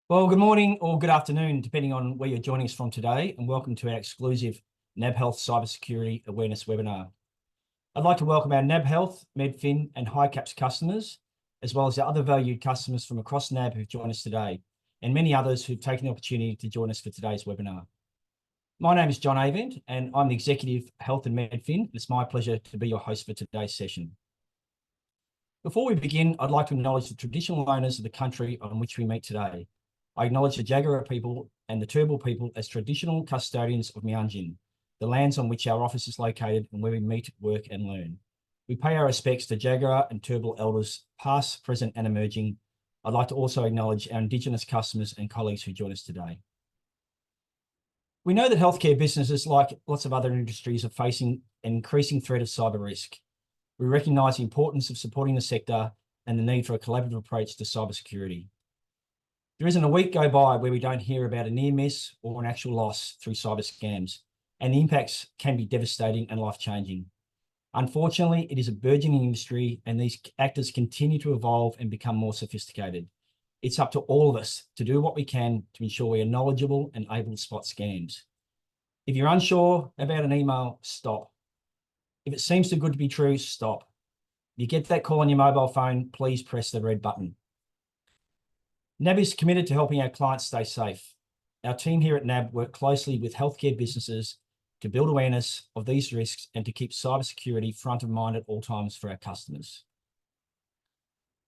Well, good morning or good afternoon, depending on where you're joining us from today, and welcome to our exclusive NAB Health Cybersecurity Awareness webinar. I'd like to welcome our NAB Health, Medfin, and HiCaps customers, as well as our other valued customers from across NAB who've joined us today, and many others who've taken the opportunity to join us for today's webinar. My name is John Avent, and I'm the Executive Health and Medfin. It's my pleasure to be your host for today's session. Before we begin, I'd like to acknowledge the traditional owners of the country on which we meet today. I acknowledge the Jagera people and the Turrbal people as traditional custodians of Meanjin, the lands on which our office is located and where we meet, work and learn. We pay our respects to Jagera and Turrbal elders, past, present and emerging. I'd like to also acknowledge our Indigenous customers and colleagues who join us today. We know that healthcare businesses, like lots of other industries, are facing an increasing threat of cyber risk. We recognise the importance of supporting the sector and the need for a collaborative approach to cybersecurity. There isn't a week go by where we don't hear about a near miss or an actual loss through cyber scams, and the impacts can be devastating and life-changing. Unfortunately, it is a burgeoning industry and these actors continue to evolve and become more sophisticated. It's up to all of us to do what we can to ensure we are knowledgeable and able to spot scams. If you're unsure about an email, stop. If it seems too good to be true, stop. If you get that call on your mobile phone, please press the red button. NAB is committed to helping our clients stay safe. Our team here at NAB work closely with healthcare businesses to build awareness of these risks and to keep cybersecurity front of mind at all times for our customers.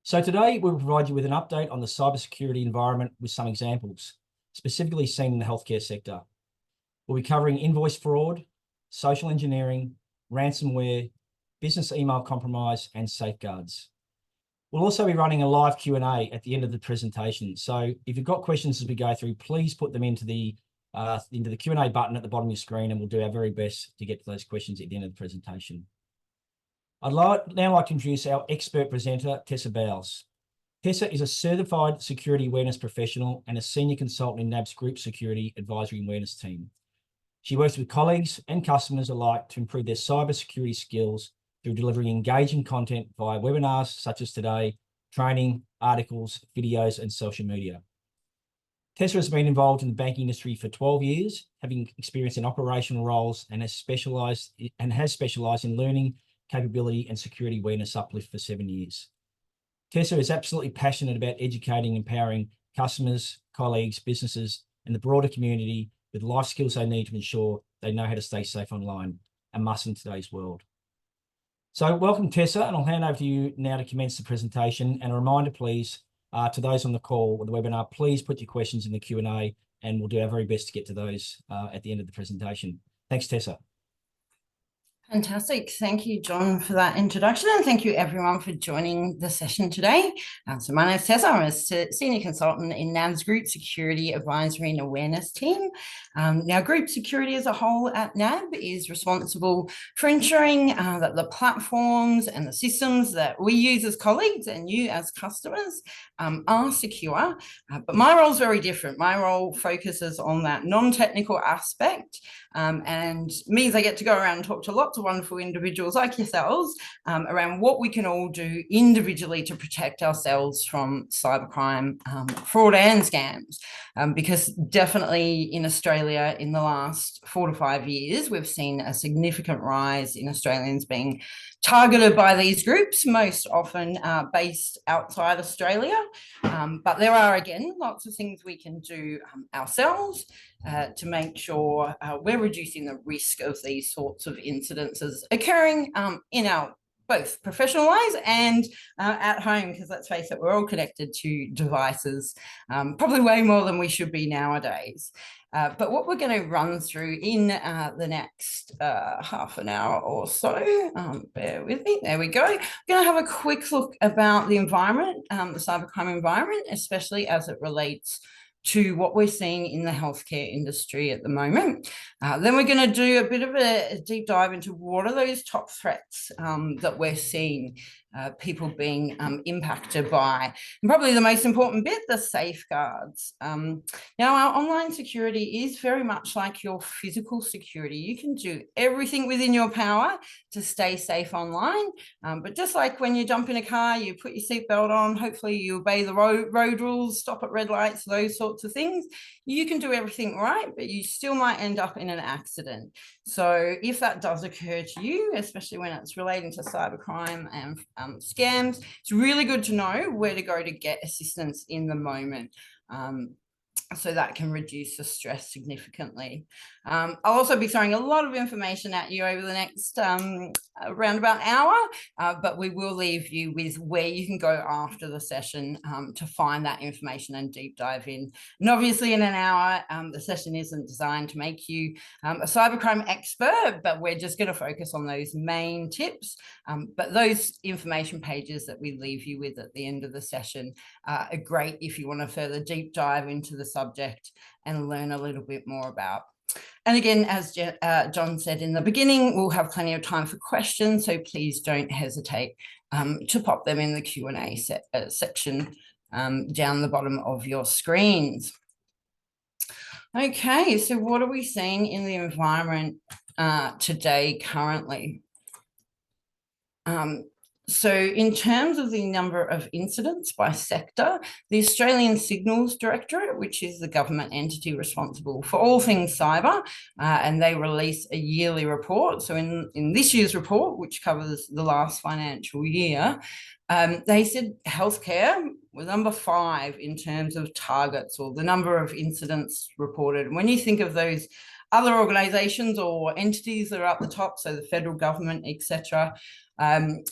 So today we'll provide you with an update on the cybersecurity environment with some examples, specifically seen in the healthcare sector. We'll be covering invoice fraud, social engineering, ransomware, business email compromise, and safeguards. We'll also be running a live Q&A at the end of the presentation. So if you've got questions as we go through, please put them into the Q&A button at the bottom of your screen, and we'll do our very best to get to those questions at the end of the presentation. I'd now like to introduce our expert presenter, Tessa Bowles. Tessa is a certified security awareness professional and a senior consultant in NAB's Group Security Advisory Awareness team. She works with colleagues and customers alike to improve their cybersecurity skills through delivering engaging content via webinars such as today, training, articles, videos, and social media. Tessa has been involved in the banking industry for 12 years, having experience in operational roles and has specialised in learning, capability, and security awareness uplift for 7 years. Tessa is absolutely passionate about educating and empowering customers, colleagues, businesses, and the broader community with life skills they need to ensure they know how to stay safe online, a must in today's world. So welcome, Tessa, and I'll hand over to you now to commence the presentation. And a reminder, please, to those on the call or the webinar, please put your questions in the Q&A and we'll do our very best to get to those at the end of the presentation. Thanks, Tessa. Fantastic. Thank you, John, for that introduction, and thank you everyone for joining the session today. So my name is Tessa. I'm a senior consultant in NAB's Group Security Advisory and Awareness team. Now, Group Security as a whole at NAB is responsible for ensuring that the platforms and the systems that we use as colleagues and you as customers are secure. But my role is very different. My role focuses on that non-technical aspect and means I get to go around and talk to lots of wonderful individuals like yourselves around what we can all do individually to protect ourselves from cybercrime, fraud and scams. Because definitely in Australia in the last 4 to 5 years, we've seen a significant rise in Australians being targeted by these groups, most often based outside Australia. But there are, again, lots of things we can do ourselves to make sure we're reducing the risk of these sorts of incidences occurring in our both professional lives and at home, because let's face it, we're all connected to devices, probably way more than we should be nowadays. But what we're going to run through in the next half an hour or so, bear with me, there we go. We're going to have a quick look about the environment, the cybercrime environment, especially as it relates to what we're seeing in the healthcare industry at the moment. Then we're going to do a bit of a deep dive into what are those top threats that we're seeing people being impacted by. And probably the most important bit, the safeguards. Now, our online security is very much like your physical security. You can do everything within your power to stay safe online. But just like when you jump in a car, you put your seatbelt on, hopefully you obey the road rules, stop at red lights, those sorts of things. You can do everything right, but you still might end up in an accident. So if that does occur to you, especially when it's relating to cybercrime and scams, it's really good to know where to go to get assistance in the moment. So that can reduce the stress significantly. I'll also be throwing a lot of information at you over the next around about hour, but we will leave you with where you can go after the session to find that information and deep dive in. And obviously in an hour, the session isn't designed to make you a cybercrime expert, but we're just going to focus on those main tips. But those information pages that we leave you with at the end of the session are great if you want to further deep dive into the subject and learn a little bit more about. And again, as John said in the beginning, we'll have plenty of time for questions, so please don't hesitate to pop them in the Q&A section down the bottom of your screens. Okay, so what are we seeing in the environment today currently? So in terms of the number of incidents by sector, the Australian Signals Directorate, which is the government entity responsible for all things cyber, and they release a yearly report. So in this year's report, which covers the last financial year, they said healthcare was number 5 in terms of targets or the number of incidents reported. And when you think of those other organisations or entities that are up the top, so the federal government, etc.,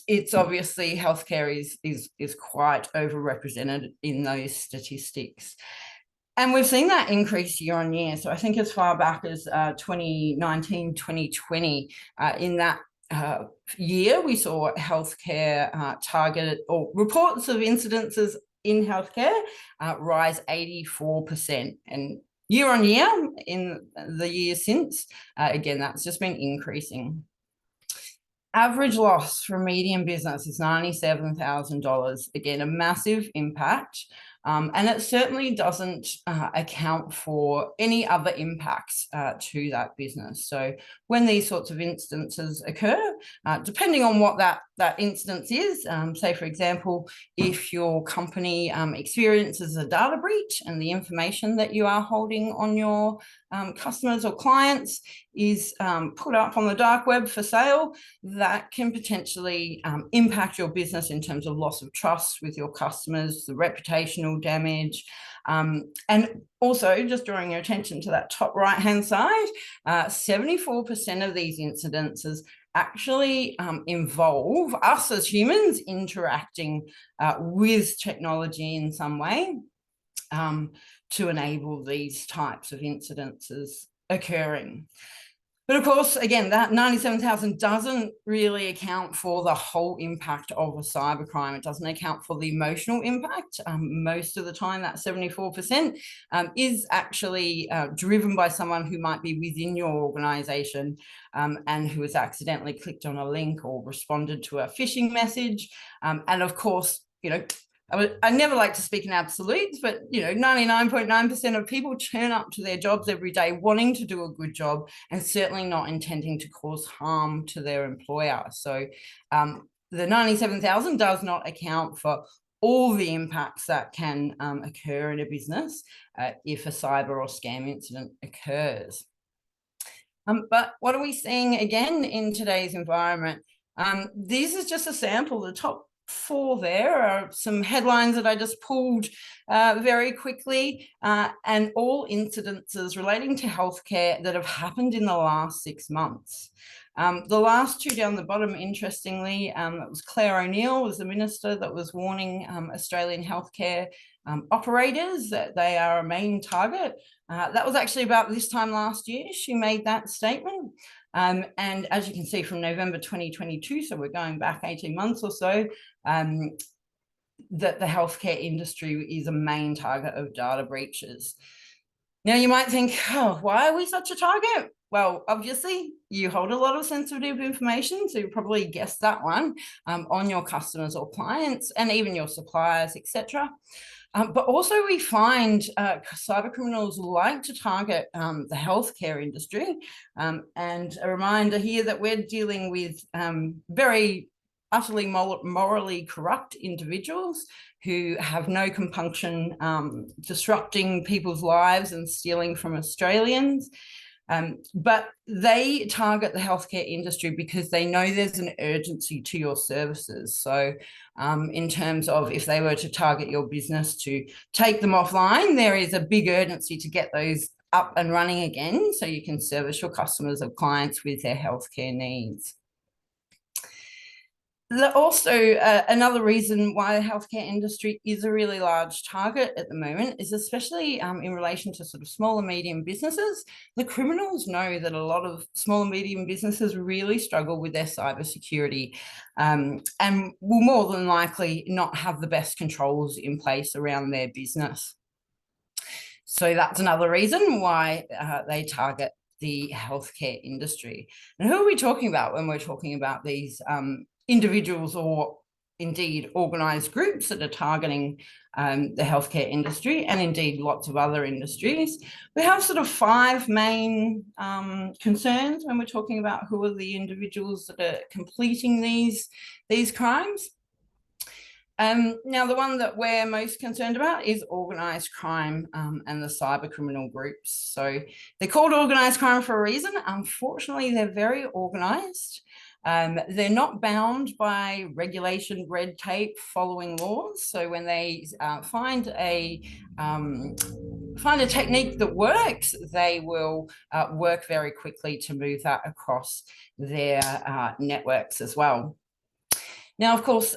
it's obviously healthcare is quite overrepresented in those statistics. And we've seen that increase year on year. So I think as far back as 2019, 2020, in that year, we saw healthcare targeted or reports of incidences in healthcare rise 84%. And year on year in the year since, again, that's just been increasing. Average loss for a medium business is $97,000. Again, a massive impact. And it certainly doesn't account for any other impacts to that business. So when these sorts of instances occur, depending on what that instance is, say, for example, if your company experiences a data breach and the information that you are holding on your customers or clients is put up on the dark web for sale, that can potentially impact your business in terms of loss of trust with your customers, the reputational damage, and also just drawing your attention to that top right hand side, 74% of these incidences actually involve us as humans interacting with technology in some way to enable these types of incidences occurring. But of course, again, that 97,000 doesn't really account for the whole impact of a cybercrime. It doesn't account for the emotional impact. Most of the time, that 74% is actually driven by someone who might be within your organization and who has accidentally clicked on a link or responded to a phishing message. And of course, you know, I never like to speak in absolutes, but, you know, 99.9% of people turn up to their jobs every day wanting to do a good job and certainly not intending to cause harm to their employer. So the 97,000 does not account for all the impacts that can occur in a business if a cyber or scam incident occurs. But what are we seeing again in today's environment? This is just a sample. The top 4 there are some headlines that I just pulled very quickly, and all incidences relating to healthcare that have happened in the last 6 months. The last 2 down the bottom, interestingly, it was Claire O'Neill was the minister that was warning Australian healthcare operators that they are a main target. That was actually about this time last year she made that statement. And as you can see from November 2022, so we're going back 18 months or so, that the healthcare industry is a main target of data breaches. Now, you might think, oh, why are we such a target? Well, obviously, you hold a lot of sensitive information, so you probably guessed that one, on your customers or clients, and even your suppliers, etc. But also we find cyber criminals like to target the healthcare industry. And a reminder here that we're dealing with very utterly morally corrupt individuals who have no compunction disrupting people's lives and stealing from Australians. But they target the healthcare industry because they know there's an urgency to your services. So in terms of if they were to target your business to take them offline, there is a big urgency to get those up and running again so you can service your customers or clients with their healthcare needs. Also, another reason why the healthcare industry is a really large target at the moment is especially in relation to sort of small and medium businesses. The criminals know that a lot of small and medium businesses really struggle with their cybersecurity and will more than likely not have the best controls in place around their business. So that's another reason why they target the healthcare industry. And who are we talking about when we're talking about these individuals or indeed organised groups that are targeting the healthcare industry and indeed lots of other industries? We have sort of 5 main concerns when we're talking about who are the individuals that are completing these crimes. Now, the one that we're most concerned about is organised crime and the cyber criminal groups. So they're called organised crime for a reason. Unfortunately, they're very organised. They're not bound by regulation, red tape, following laws. So when they find a technique that works, they will work very quickly to move that across their networks as well. Now, of course,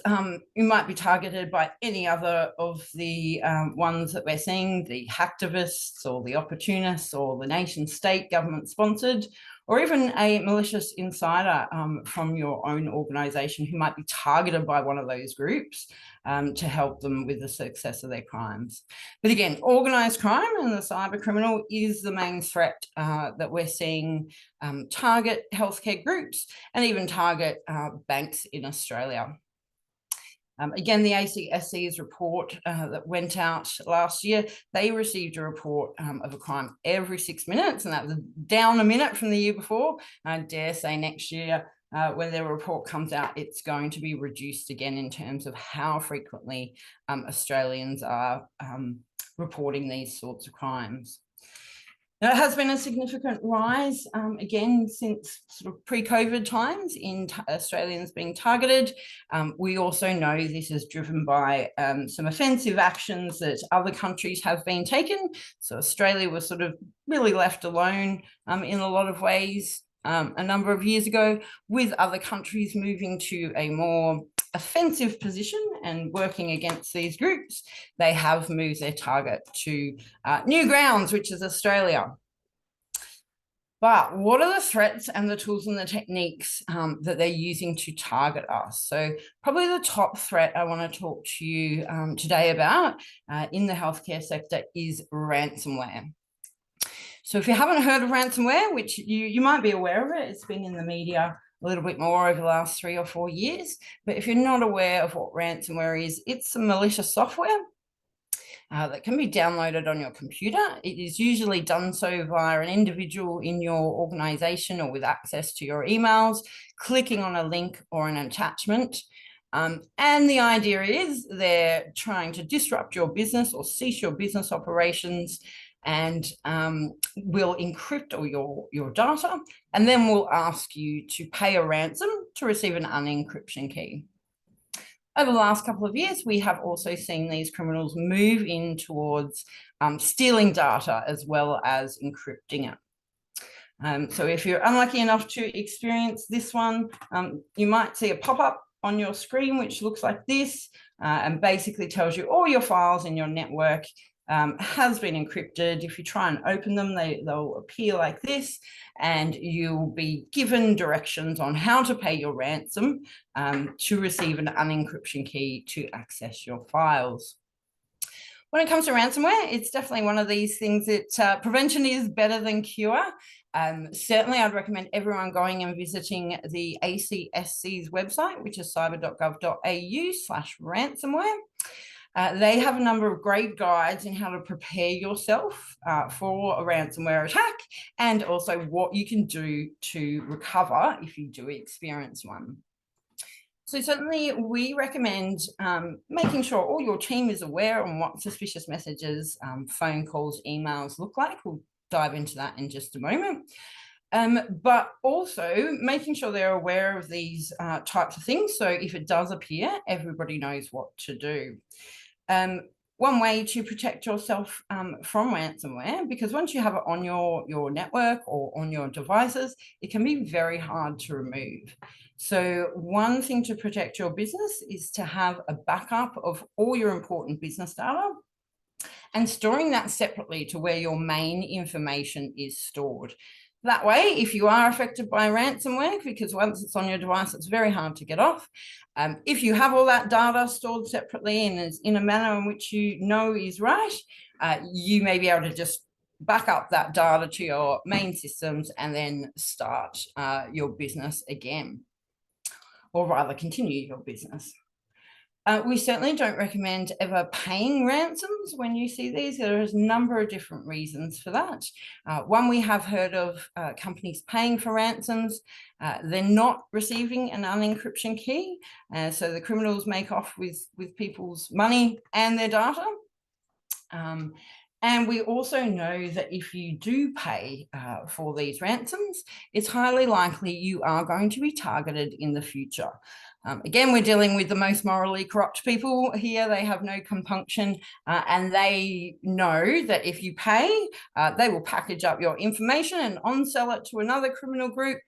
you might be targeted by any other of the ones that we're seeing, the hacktivists or the opportunists or the nation state government sponsored, or even a malicious insider from your own organisation who might be targeted by one of those groups to help them with the success of their crimes. But again, organised crime and the cyber criminal is the main threat that we're seeing target healthcare groups and even target banks in Australia. Again, the ACSC's report that went out last year, they received a report of a crime every 6 minutes, and that was down a minute from the year before. I dare say next year, when their report comes out, it's going to be reduced again in terms of how frequently Australians are reporting these sorts of crimes. Now, it has been a significant rise, again, since sort of pre-COVID times in Australians being targeted. We also know this is driven by some offensive actions that other countries have been taken. So Australia was sort of really left alone in a lot of ways a number of years ago, with other countries moving to a more offensive position and working against these groups. They have moved their target to new grounds, which is Australia. But what are the threats and the tools and the techniques that they're using to target us? So probably the top threat I want to talk to you today about in the healthcare sector is ransomware. So if you haven't heard of ransomware, which you might be aware of it, it's been in the media a little bit more over the last 3 or 4 years. But if you're not aware of what ransomware is, it's some malicious software that can be downloaded on your computer. It is usually done so via an individual in your organisation or with access to your emails, clicking on a link or an attachment. And the idea is they're trying to disrupt your business or cease your business operations, and will encrypt all your data, and then will ask you to pay a ransom to receive an unencryption key. Over the last couple of years, we have also seen these criminals move in towards stealing data as well as encrypting it. So if you're unlucky enough to experience this one, you might see a pop-up on your screen which looks like this and basically tells you all your files in your network has been encrypted. If you try and open them, they'll appear like this, and you'll be given directions on how to pay your ransom to receive an unencryption key to access your files. When it comes to ransomware, it's definitely one of these things that prevention is better than cure. Certainly, I'd recommend everyone going and visiting the ACSC's website, which is cyber.gov.au/ransomware. They have a number of great guides in how to prepare yourself for a ransomware attack, and also what you can do to recover if you do experience one. So certainly we recommend making sure all your team is aware on what suspicious messages, phone calls, emails look like. We'll dive into that in just a moment. But also making sure they're aware of these types of things. So if it does appear, everybody knows what to do. One way to protect yourself from ransomware, because once you have it on your network or on your devices, it can be very hard to remove. So one thing to protect your business is to have a backup of all your important business data and storing that separately to where your main information is stored. That way, if you are affected by ransomware, because once it's on your device, it's very hard to get off. If you have all that data stored separately and is in a manner in which you know is right, you may be able to just back up that data to your main systems and then start your business again, or rather continue your business. We certainly don't recommend ever paying ransoms when you see these. There's a number of different reasons for that. One, we have heard of companies paying for ransoms. They're not receiving an unencryption key. So the criminals make off with people's money and their data. And we also know that if you do pay for these ransoms, it's highly likely you are going to be targeted in the future. Again, we're dealing with the most morally corrupt people here. They have no compunction, and they know that if you pay, they will package up your information and on-sell it to another criminal group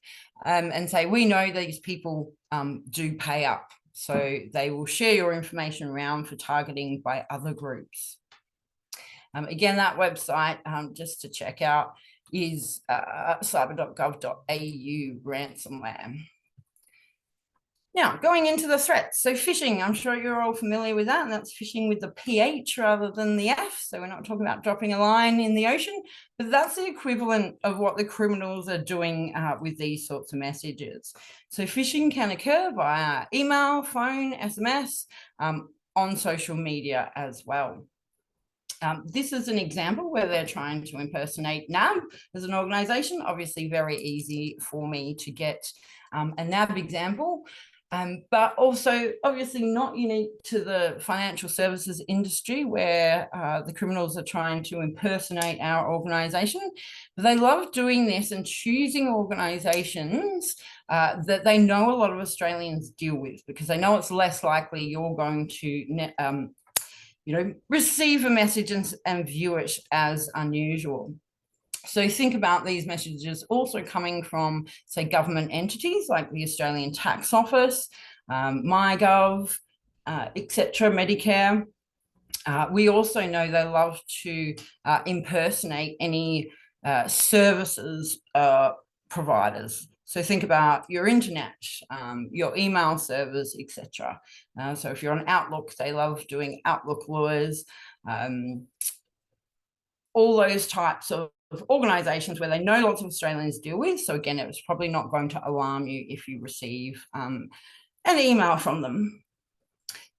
and say, we know these people do pay up. So they will share your information around for targeting by other groups. Again, that website, just to check out, is cyber.gov.au ransomware. Now, going into the threats. So phishing, I'm sure you're all familiar with that, and that's phishing with the PH rather than the F. So we're not talking about dropping a line in the ocean, but that's the equivalent of what the criminals are doing with these sorts of messages. So phishing can occur via email, phone, SMS, on social media as well. This is an example where they're trying to impersonate NAB as an organization. Obviously very easy for me to get a NAB example, but also obviously not unique to the financial services industry where the criminals are trying to impersonate our organization. But they love doing this and choosing organizations that they know a lot of Australians deal with, because they know it's less likely you're going to receive a message and view it as unusual. So think about these messages also coming from, say, government entities like the Australian Tax Office, MyGov, etc., Medicare. We also know they love to impersonate any services providers. So think about your internet, your email servers, etc. So if you're on Outlook, they love doing Outlook lures, all those types of organizations where they know lots of Australians deal with. So again, it's probably not going to alarm you if you receive an email from them.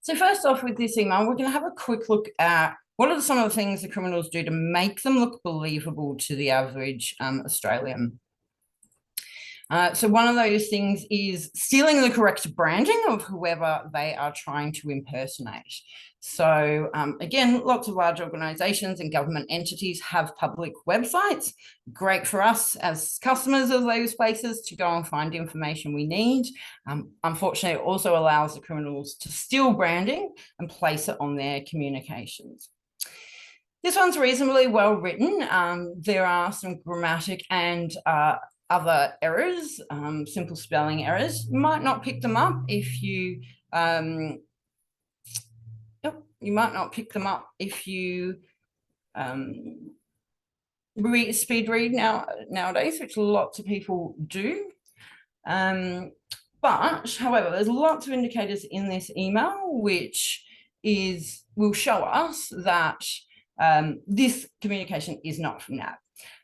So first off, with this email, we're going to have a quick look at what are some of the things the criminals do to make them look believable to the average Australian. So one of those things is stealing the correct branding of whoever they are trying to impersonate. So again, lots of large organizations and government entities have public websites. Great for us as customers of those places to go and find information we need. Unfortunately, it also allows the criminals to steal branding and place it on their communications. This one's reasonably well written. There are some grammatic and other errors, simple spelling errors. You might not pick them up if you speed read nowadays, which lots of people do. But however, there's lots of indicators in this email which will show us that this communication is not from NAB.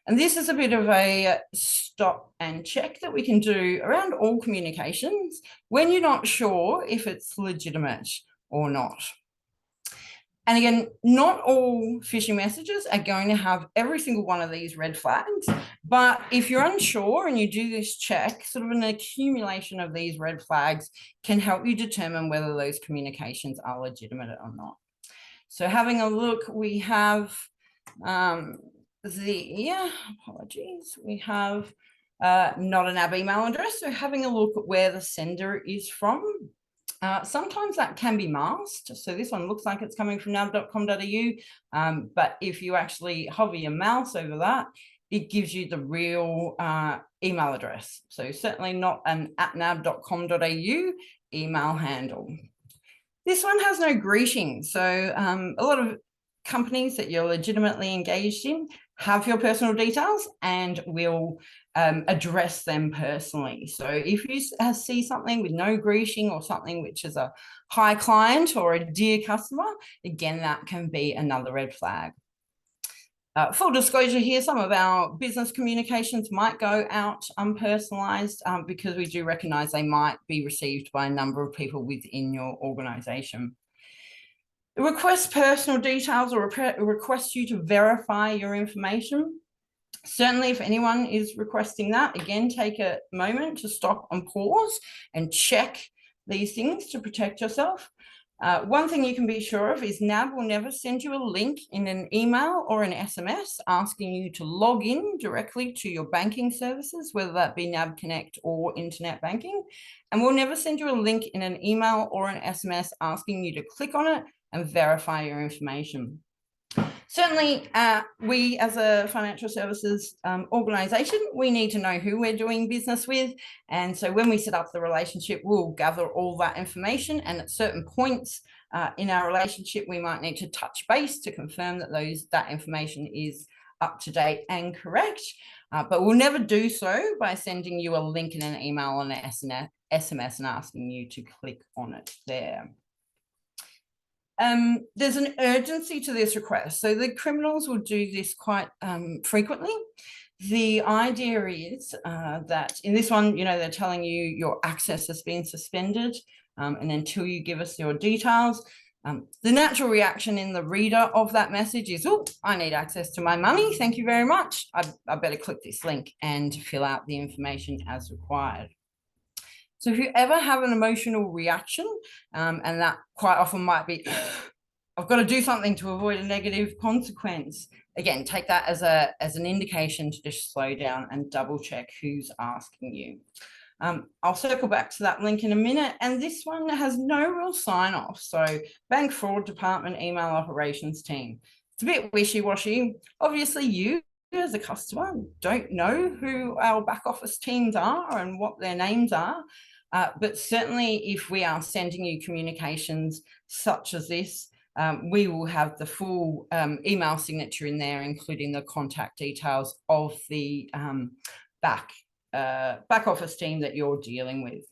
And this is a bit of a stop and check that we can do around all communications when you're not sure if it's legitimate or not. And again, not all phishing messages are going to have every single one of these red flags, but if you're unsure and you do this check, sort of an accumulation of these red flags can help you determine whether those communications are legitimate or not. So having a look, we have apologies, we have not a NAB email address. So having a look at where the sender is from. Sometimes that can be masked. So this one looks like it's coming from nab.com.au, but if you actually hover your mouse over that, it gives you the real email address. So certainly not an @nab.com.au email handle. This one has no greeting. So a lot of companies that you're legitimately engaged in have your personal details and will address them personally. So if you see something with no greeting or something which is a hi client or a dear customer, again, that can be another red flag. Full disclosure here, some of our business communications might go out unpersonalized because we do recognize they might be received by a number of people within your organization. Request personal details or request you to verify your information. Certainly, if anyone is requesting that, again, take a moment to stop and pause and check these things to protect yourself. One thing you can be sure of is NAB will never send you a link in an email or an SMS asking you to log in directly to your banking services, whether that be NAB Connect or internet banking. And we'll never send you a link in an email or an SMS asking you to click on it and verify your information. Certainly, we as a financial services organisation, we need to know who we're doing business with. And so when we set up the relationship, we'll gather all that information. And at certain points in our relationship, we might need to touch base to confirm that that information is up to date and correct. But we'll never do so by sending you a link in an email and an SMS and asking you to click on it there. There's an urgency to this request. So the criminals will do this quite frequently. The idea is that in this one, they're telling you your access has been suspended and until you give us your details. The natural reaction in the reader of that message is, oh, I need access to my money. Thank you very much. I better click this link and fill out the information as required. So if you ever have an emotional reaction, and that quite often might be, I've got to do something to avoid a negative consequence. Again, take that as an indication to just slow down and double check who's asking you. I'll circle back to that link in a minute. And this one has no real sign off. So Bank Fraud Department Email Operations Team. It's a bit wishy-washy. Obviously, you as a customer don't know who our back office teams are and what their names are. But certainly if we are sending you communications such as this, we will have the full email signature in there, including the contact details of the back office team that you're dealing with.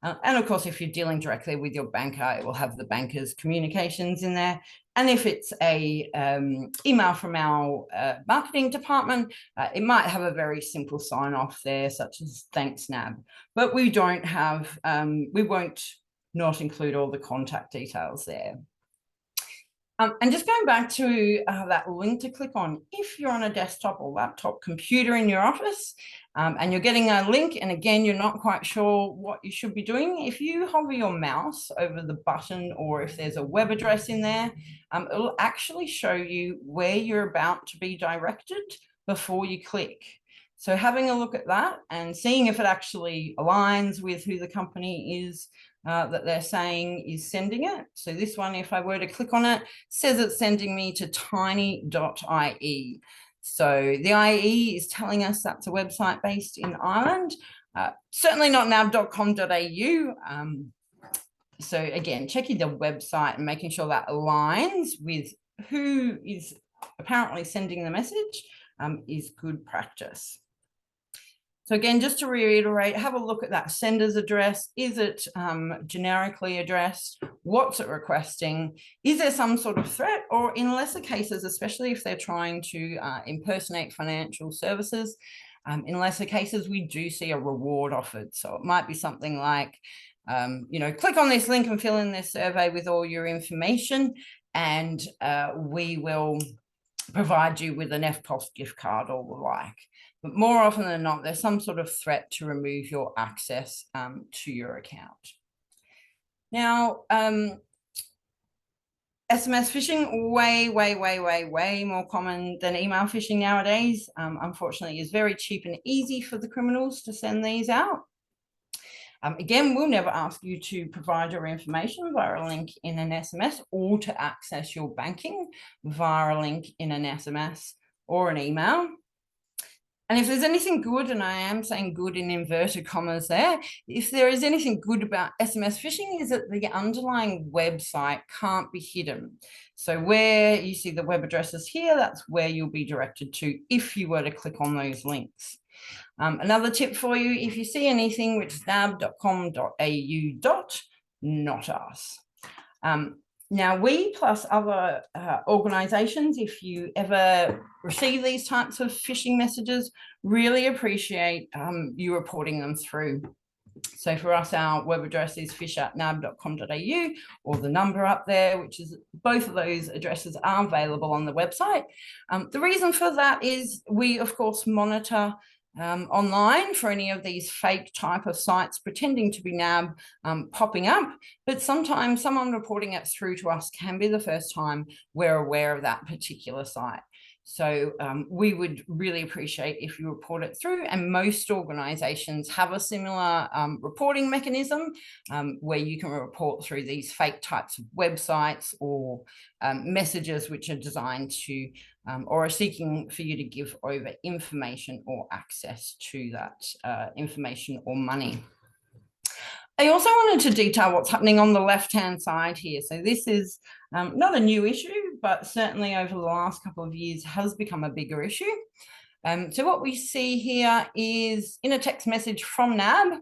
And of course, if you're dealing directly with your banker, it will have the banker's communications in there. And if it's a email from our marketing department, it might have a very simple sign off there, such as thanks NAB. But we don't have, we won't not include all the contact details there. And just going back to that link to click on, if you're on a desktop or laptop computer in your office and you're getting a link, and again, you're not quite sure what you should be doing, if you hover your mouse over the button or if there's a web address in there, it will actually show you where you're about to be directed before you click. So having a look at that and seeing if it actually aligns with who the company is that they're saying is sending it. So this one, if I were to click on it, says it's sending me to tiny.ie. So the IE is telling us that's a website based in Ireland, certainly not nab.com.au. So again, checking the website and making sure that aligns with who is apparently sending the message is good practice. So again, just to reiterate, have a look at that sender's address. Is it generically addressed? What's it requesting? Is there some sort of threat? Or in lesser cases, especially if they're trying to impersonate financial services, in lesser cases, we do see a reward offered. So it might be something like, click on this link and fill in this survey with all your information, and we will provide you with an EFTPOS gift card or the like. But more often than not, there's some sort of threat to remove your access to your account. Now, SMS phishing, way more common than email phishing nowadays. Unfortunately, it's very cheap and easy for the criminals to send these out. Again, we'll never ask you to provide your information via a link in an SMS or to access your banking via a link in an SMS or an email. And if there's anything good, and I am saying good in inverted commas there, if there is anything good about SMS phishing, is that the underlying website can't be hidden. So where you see the web addresses here, that's where you'll be directed to if you were to click on those links. Another tip for you, if you see anything which is nab.com.au, not us. Now, we plus other organisations, if you ever receive these types of phishing messages, really appreciate you reporting them through. So for us, our web address is fish@nab.com.au, or the number up there, which is both of those addresses are available on the website. The reason for that is we, of course, monitor online for any of these fake type of sites pretending to be NAB popping up, but sometimes someone reporting it through to us can be the first time we're aware of that particular site. So we would really appreciate if you report it through, and most organisations have a similar reporting mechanism where you can report through these fake types of websites or messages which are designed to or are seeking for you to give over information or access to that information or money. I also wanted to detail what's happening on the left-hand side here. So this is not a new issue, but certainly over the last couple of years has become a bigger issue. So what we see here is in a text message from NAB,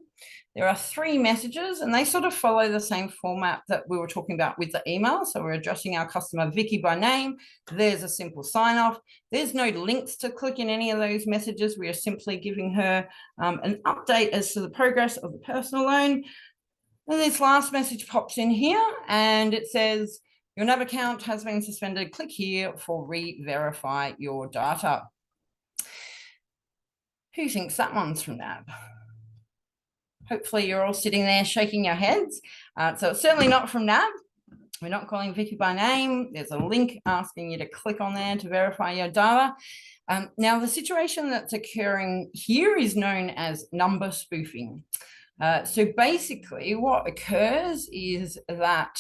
there are 3 messages, and they sort of follow the same format that we were talking about with the email. So we're addressing our customer Vicky by name. There's a simple sign off. There's no links to click in any of those messages. We are simply giving her an update as to the progress of the personal loan. And this last message pops in here and it says, your NAB account has been suspended. Click here for re-verify your data. Who thinks that one's from NAB? Hopefully you're all sitting there shaking your heads. So it's certainly not from NAB. We're not calling Vicky by name. There's a link asking you to click on there to verify your data. Now, the situation that's occurring here is known as number spoofing. So basically what occurs is that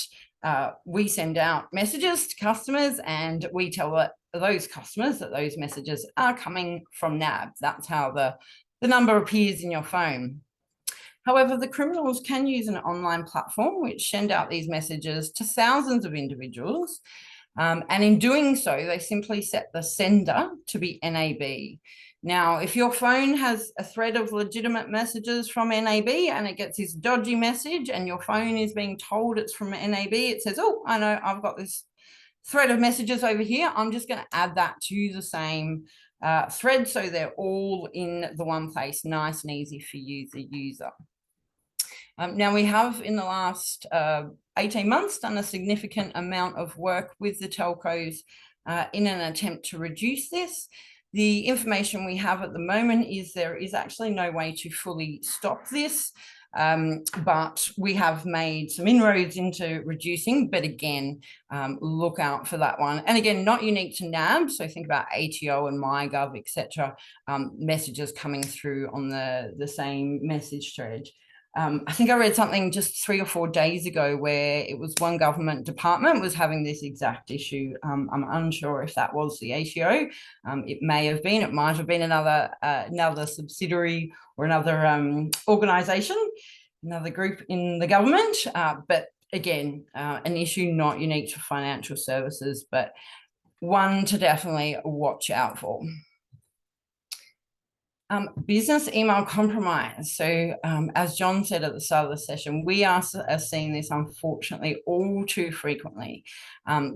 we send out messages to customers and we tell those customers that those messages are coming from NAB. That's how the number appears in your phone. However, the criminals can use an online platform which send out these messages to thousands of individuals. And in doing so, they simply set the sender to be NAB. Now, if your phone has a thread of legitimate messages from NAB and it gets this dodgy message and your phone is being told it's from NAB, it says, oh, I know I've got this thread of messages over here. I'm just going to add that to the same thread so they're all in the one place, nice and easy for you, the user. Now, we have in the last 18 months done a significant amount of work with the telcos in an attempt to reduce this. The information we have at the moment is there is actually no way to fully stop this, but we have made some inroads into reducing, but again, look out for that one. And again, not unique to NAB, so think about ATO and MyGov, etc. Messages coming through on the same message thread. I think I read something just 3 or 4 days ago where it was one government department was having this exact issue. I'm unsure if that was the ATO. It may have been. It might have been another subsidiary or another organisation, another group in the government. But again, an issue not unique to financial services, but one to definitely watch out for. Business email compromise. So as John said at the start of the session, we are seeing this unfortunately all too frequently.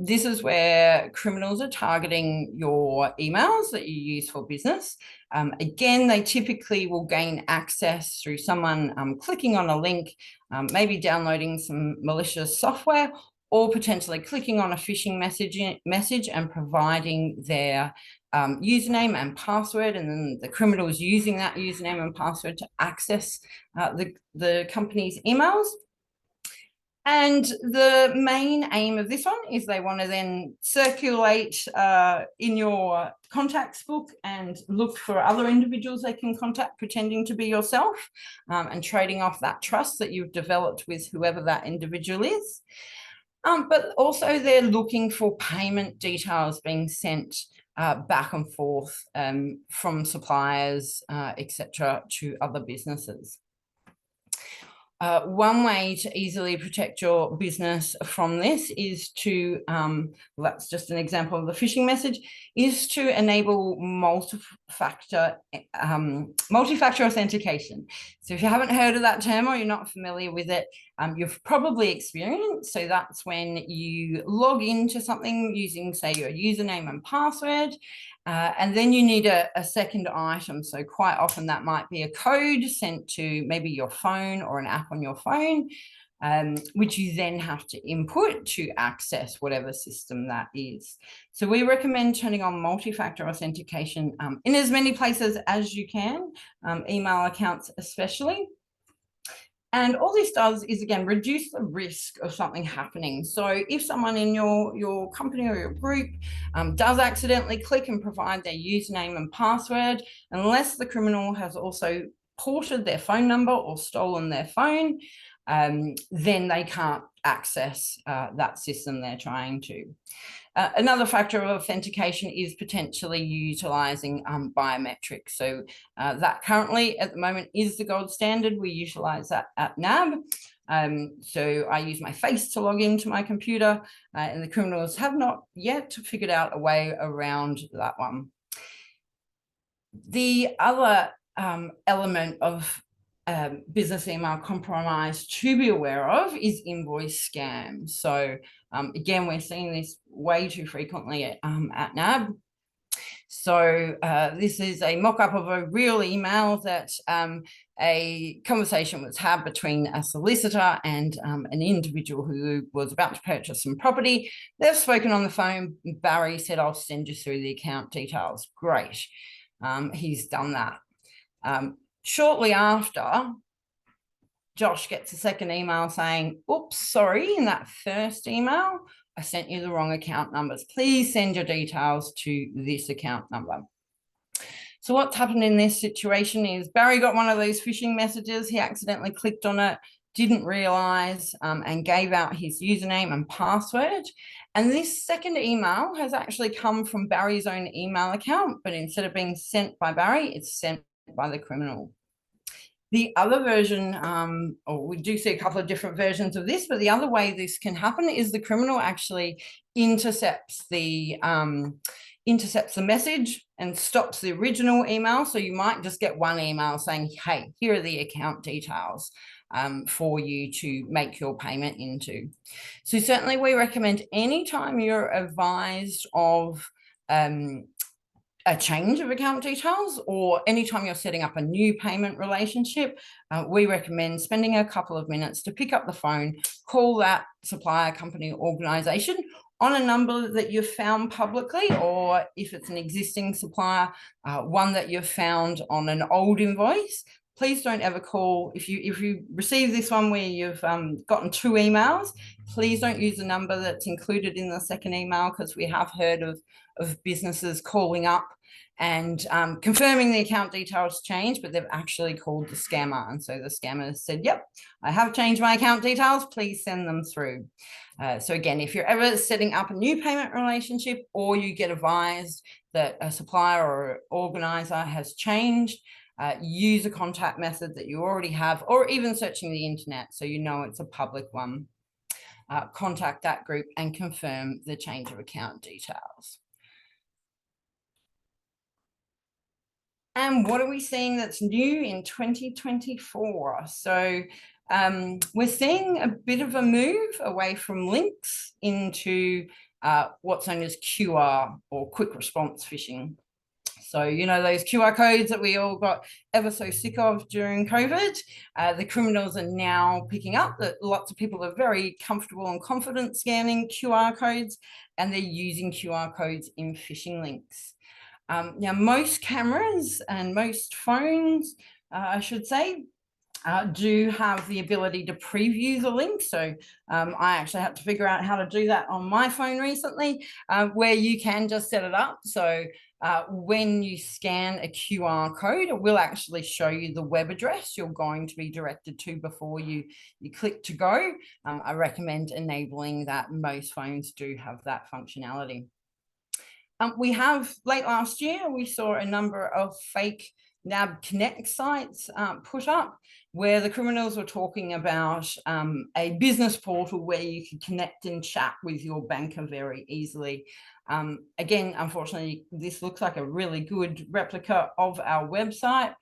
This is where criminals are targeting your emails that you use for business. Again, they typically will gain access through someone clicking on a link, maybe downloading some malicious software, or potentially clicking on a phishing message and providing their username and password, and then the criminals using that username and password to access the company's emails. And the main aim of this one is they want to then circulate in your contacts book and look for other individuals they can contact pretending to be yourself, and trading off that trust that you've developed with whoever that individual is. But also they're looking for payment details being sent back and forth from suppliers, etc., to other businesses. One way to easily protect your business from this is to, that's just an example of the phishing message, is to enable multi-factor authentication. So if you haven't heard of that term or you're not familiar with it, you've probably experienced. So that's when you log into something using, say, your username and password, and then you need a second item. So quite often that might be a code sent to maybe your phone or an app on your phone, which you then have to input to access whatever system that is. So we recommend turning on multi-factor authentication in as many places as you can, email accounts especially. And all this does is, again, reduce the risk of something happening. So if someone in your company or your group does accidentally click and provide their username and password, unless the criminal has also ported their phone number or stolen their phone, then they can't access that system they're trying to. Another factor of authentication is potentially utilizing biometrics. So that currently at the moment is the gold standard. We utilize that at NAB. So I use my face to log into my computer, and the criminals have not yet figured out a way around that one. The other element of business email compromise to be aware of is invoice scams. So again, we're seeing this way too frequently at NAB. So this is a mock-up of a real email that a conversation was had between a solicitor and an individual who was about to purchase some property. They've spoken on the phone. Barry said, "I'll send you through the account details." Great. He's done that. Shortly after, Josh gets a second email saying, "Oops, sorry, in that first email, I sent you the wrong account numbers. Please send your details to this account number." So what's happened in this situation is Barry got one of those phishing messages. He accidentally clicked on it, didn't realize, and gave out his username and password. And this second email has actually come from Barry's own email account, but instead of being sent by Barry, it's sent by the criminal. The other version, or we do see a couple of different versions of this, but the other way this can happen is the criminal actually intercepts the message and stops the original email. So you might just get one email saying, "Hey, here are the account details for you to make your payment into." So certainly we recommend anytime you're advised of a change of account details, or anytime you're setting up a new payment relationship, we recommend spending a couple of minutes to pick up the phone, call that supplier, company, organization on a number that you've found publicly, or if it's an existing supplier, one that you've found on an old invoice. Please don't ever call. If you receive this one where you've gotten two emails, please don't use the number that's included in the second email, because we have heard of businesses calling up and confirming the account details changed, but they've actually called the scammer. And so the scammer said, "Yep, I have changed my account details. Please send them through." So again, if you're ever setting up a new payment relationship, or you get advised that a supplier or organizer has changed, use a contact method that you already have, or even searching the internet so you know it's a public one. Contact that group and confirm the change of account details. And what are we seeing that's new in 2024? So we're seeing a bit of a move away from links into what's known as QR, or quick response phishing. So, you know, those QR codes that we all got ever so sick of during COVID, the criminals are now picking up that lots of people are very comfortable and confident scanning QR codes, and they're using QR codes in phishing links. Now, most cameras and most phones, I should say, do have the ability to preview the link. So I actually had to figure out how to do that on my phone recently, where you can just set it up. So when you scan a QR code, it will actually show you the web address you're going to be directed to before you click to go. I recommend enabling that. Most phones do have that functionality. We have, late last year, we saw a number of fake NAB Connect sites put up, where the criminals were talking about a business portal where you could connect and chat with your banker very easily. Again, unfortunately, this looks like a really good replica of our website.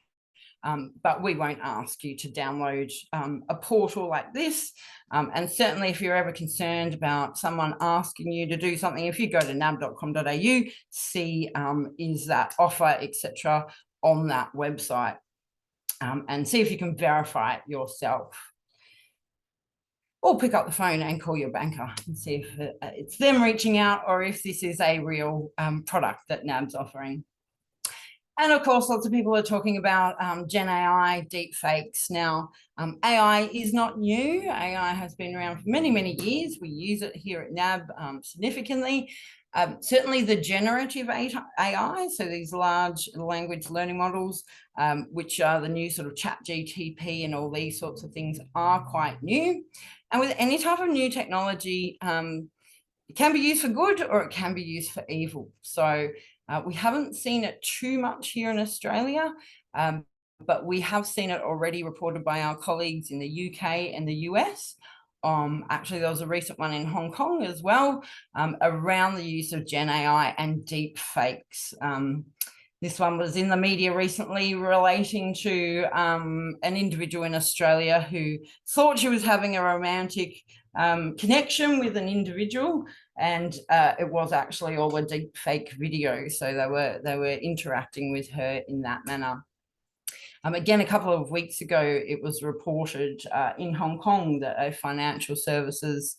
But we won't ask you to download a portal like this. And certainly if you're ever concerned about someone asking you to do something, if you go to nab.com.au, see is that offer, etc., on that website, and see if you can verify it yourself. Or pick up the phone and call your banker and see if it's them reaching out, or if this is a real product that NAB's offering. And of course, lots of people are talking about Gen AI, deep fakes. Now, AI is not new. AI has been around for many, many years. We use it here at NAB significantly. Certainly the generative AI, so these large language learning models, which are the new sort of ChatGPT and all these sorts of things, are quite new. And with any type of new technology, it can be used for good or it can be used for evil. So we haven't seen it too much here in Australia, but we have seen it already reported by our colleagues in the UK and the US. Actually, there was a recent one in Hong Kong as well, around the use of Gen AI and deep fakes. This one was in the media recently, relating to an individual in Australia who thought she was having a romantic connection with an individual, and it was actually all a deep fake video. So they were interacting with her in that manner. Again, a couple of weeks ago, it was reported in Hong Kong that a financial services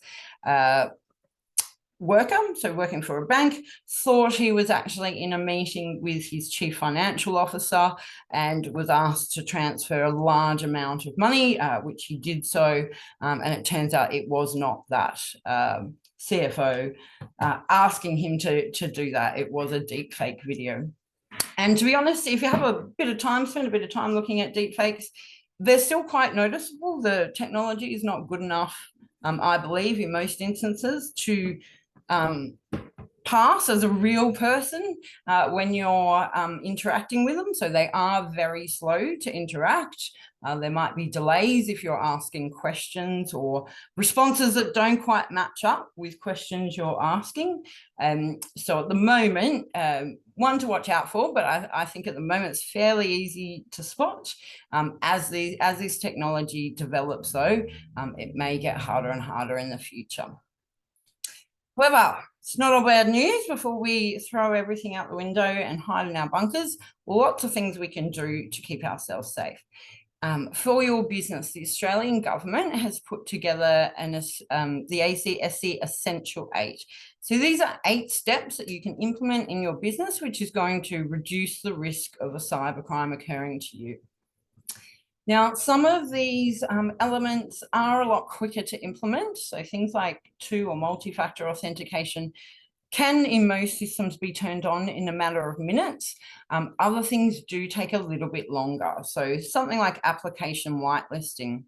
worker, so working for a bank, thought he was actually in a meeting with his chief financial officer and was asked to transfer a large amount of money, which he did so, and it turns out it was not that CFO asking him to do that. It was a deep fake video. And to be honest, if you have a bit of time, spend a bit of time looking at deep fakes, they're still quite noticeable. The technology is not good enough, I believe, in most instances, to pass as a real person when you're interacting with them. So they are very slow to interact. There might be delays if you're asking questions, or responses that don't quite match up with questions you're asking. So at the moment, one to watch out for, but I think at the moment it's fairly easy to spot. As this technology develops, though, it may get harder and harder in the future. However, it's not all bad news. Before we throw everything out the window and hide in our bunkers, lots of things we can do to keep ourselves safe. For your business, the Australian government has put together the ACSC Essential 8. So these are 8 steps that you can implement in your business, which is going to reduce the risk of a cybercrime occurring to you. Now, some of these elements are a lot quicker to implement. So things like 2 or multi-factor authentication can, in most systems, be turned on in a matter of minutes. Other things do take a little bit longer. So something like application whitelisting.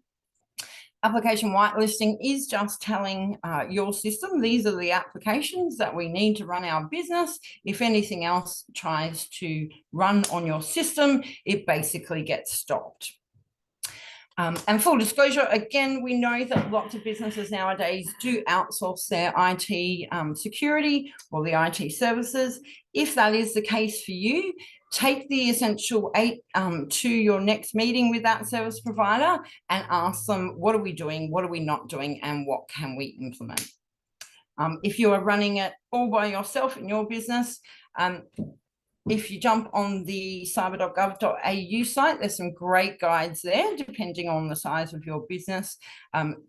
Application whitelisting is just telling your system, these are the applications that we need to run our business. If anything else tries to run on your system, it basically gets stopped. And full disclosure, again, we know that lots of businesses nowadays do outsource their IT security or the IT services. If that is the case for you, take the essential 8 to your next meeting with that service provider and ask them, what are we doing, what are we not doing, and what can we implement? If you are running it all by yourself in your business, if you jump on the cyber.gov.au site, there's some great guides there, depending on the size of your business,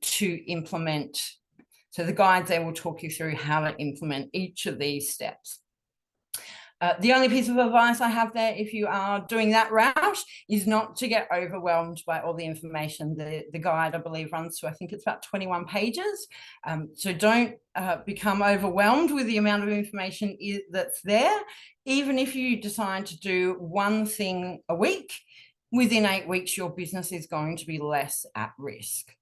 to implement. So the guides there will talk you through how to implement each of these steps. The only piece of advice I have there, if you are doing that route, is not to get overwhelmed by all the information. The guide, I believe, runs to, I think it's about 21 pages. So don't become overwhelmed with the amount of information that's there. Even if you decide to do one thing a week, within 8 weeks, your business is going to be less at risk.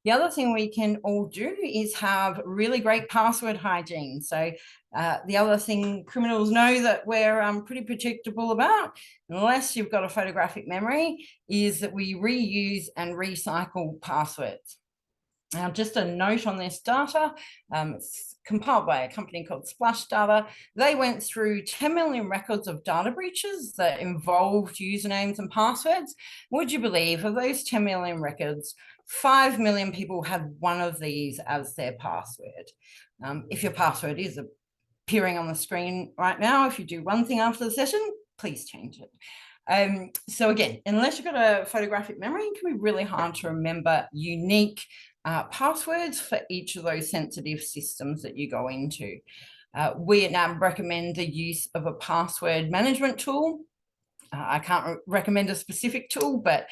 The other thing we can all do is have really great password hygiene. So the other thing criminals know that we're pretty predictable about, unless you've got a photographic memory, is that we reuse and recycle passwords. Now, just a note on this data, it's compiled by a company called Splash Data. They went through 10 million records of data breaches that involved usernames and passwords. Would you believe of those 10 million records, 5 million people had one of these as their password? If your password is appearing on the screen right now, if you do one thing after the session, please change it. So again, unless you've got a photographic memory, it can be really hard to remember unique passwords for each of those sensitive systems that you go into. We at NAB recommend the use of a password management tool. I can't recommend a specific tool, but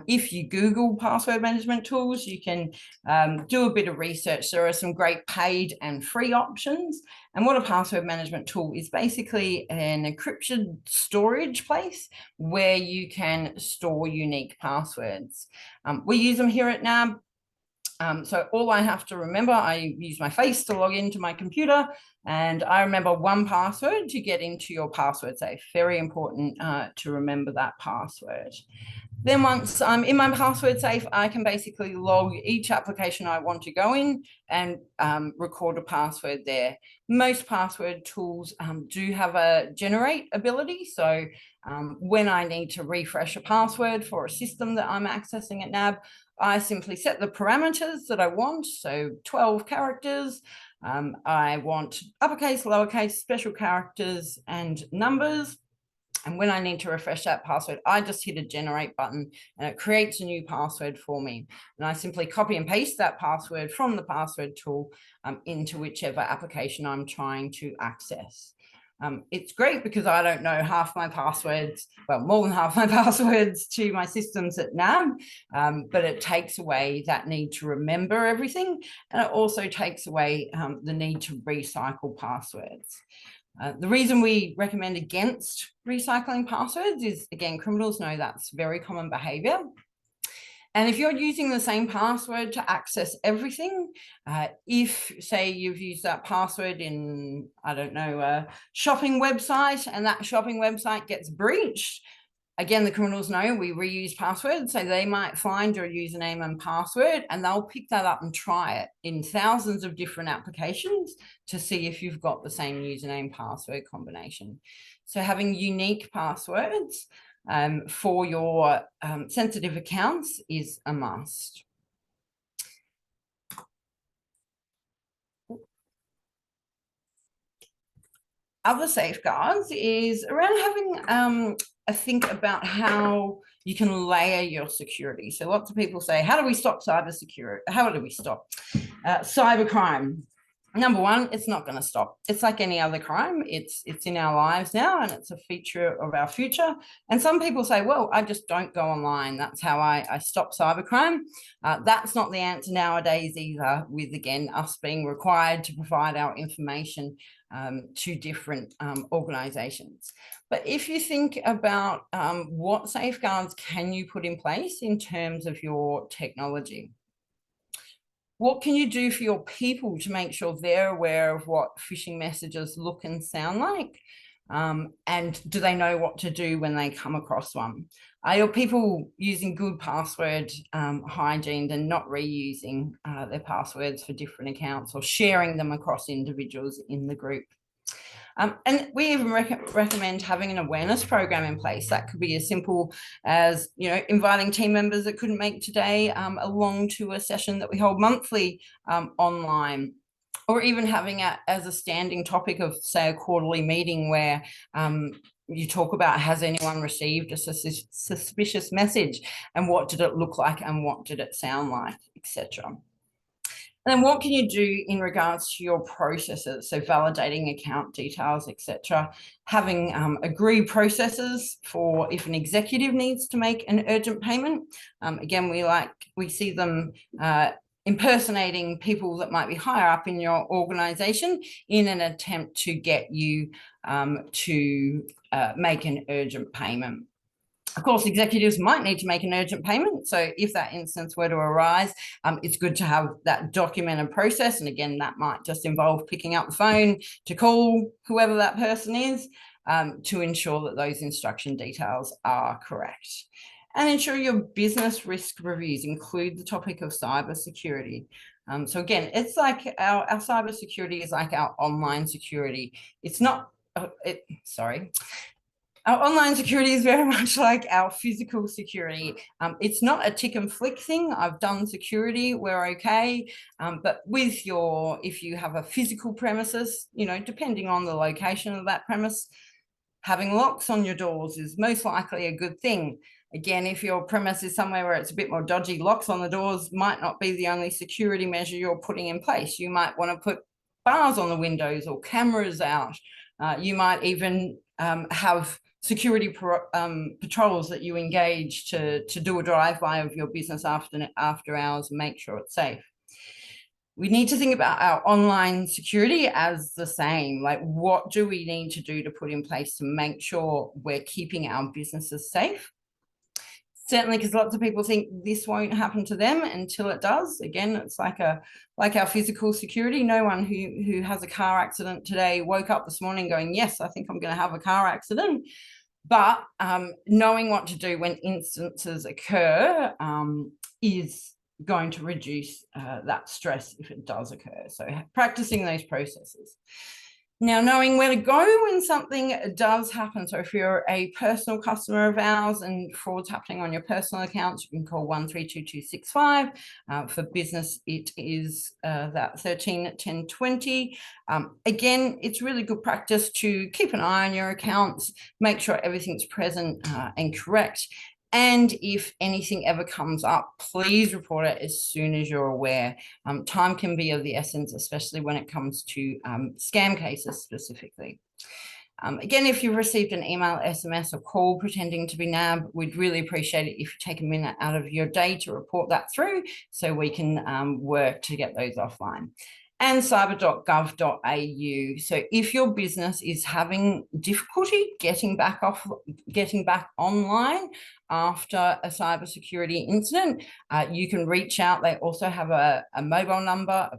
if you Google password management tools, you can do a bit of research. There are some great paid and free options. And what a password management tool is basically an encryption storage place where you can store unique passwords. We use them here at NAB. So all I have to remember, I use my face to log into my computer, and I remember one password to get into your password safe. Very important to remember that password. Then once I'm in my password safe, I can basically log each application I want to go in and record a password there. Most password tools do have a generate ability. So when I need to refresh a password for a system that I'm accessing at NAB, I simply set the parameters that I want. So 12 characters. I want uppercase, lowercase, special characters, and numbers. And when I need to refresh that password, I just hit a generate button and it creates a new password for me. And I simply copy and paste that password from the password tool into whichever application I'm trying to access. It's great because I don't know half my passwords, well, more than half my passwords to my systems at NAB, but it takes away that need to remember everything. And it also takes away the need to recycle passwords. The reason we recommend against recycling passwords is, again, criminals know that's very common behavior. And if you're using the same password to access everything, if, say, you've used that password in, I don't know, a shopping website, and that shopping website gets breached, again, the criminals know we reuse passwords, so they might find your username and password and they'll pick that up and try it in thousands of different applications to see if you've got the same username password combination. So having unique passwords for your sensitive accounts is a must. Other safeguards is around having a think about how you can layer your security. So lots of people say, how do we stop cybersecurity? How do we stop cybercrime? Number one, it's not going to stop. It's like any other crime. It's in our lives now, and it's a feature of our future. And some people say, well, I just don't go online. That's how I stop cybercrime. That's not the answer nowadays either, with, again, us being required to provide our information to different organizations. But if you think about what safeguards can you put in place in terms of your technology? What can you do for your people to make sure they're aware of what phishing messages look and sound like? And do they know what to do when they come across one? Are your people using good password hygiene and not reusing their passwords for different accounts or sharing them across individuals in the group? And we even recommend having an awareness program in place. That could be as simple as, inviting team members that couldn't make today along to a session that we hold monthly online, or even having it as a standing topic of, say, a quarterly meeting where you talk about, has anyone received a suspicious message, and what did it look like, and what did it sound like, etc. And then what can you do in regards to your processes? So validating account details, etc. Having agreed processes for if an executive needs to make an urgent payment. Again, we see them impersonating people that might be higher up in your organization in an attempt to get you to make an urgent payment. Of course, executives might need to make an urgent payment. So if that instance were to arise, it's good to have that documented process. And again, that might just involve picking up the phone to call whoever that person is to ensure that those instruction details are correct. And ensure your business risk reviews include the topic of cybersecurity. So again, it's like our cybersecurity is like our online security. It's not, our online security is very much like our physical security. It's not a tick and flick thing. I've done security, we're okay. But if you have a physical premises, depending on the location of that premise, having locks on your doors is most likely a good thing. Again, if your premise is somewhere where it's a bit more dodgy, locks on the doors might not be the only security measure you're putting in place. You might want to put bars on the windows or cameras out. You might even have security patrols that you engage to do a drive-by of your business after hours and make sure it's safe. We need to think about our online security as the same. Like, what do we need to do to put in place to make sure we're keeping our businesses safe? Certainly, because lots of people think this won't happen to them until it does. Again, it's like our physical security. No one who has a car accident today woke up this morning going, yes, I think I'm going to have a car accident. But knowing what to do when instances occur is going to reduce that stress if it does occur. So practicing those processes. Now, knowing where to go when something does happen. So if you're a personal customer of ours and fraud's happening on your personal accounts, you can call 132265. For business, it is that 13 10 20. Again, it's really good practice to keep an eye on your accounts, make sure everything's present and correct. And if anything ever comes up, please report it as soon as you're aware. Time can be of the essence, especially when it comes to scam cases specifically. Again, if you've received an email, SMS, or call pretending to be NAB, we'd really appreciate it if you take a minute out of your day to report that through so we can work to get those offline. And cyber.gov.au. So if your business is having difficulty getting back online after a cybersecurity incident, you can reach out. They also have a number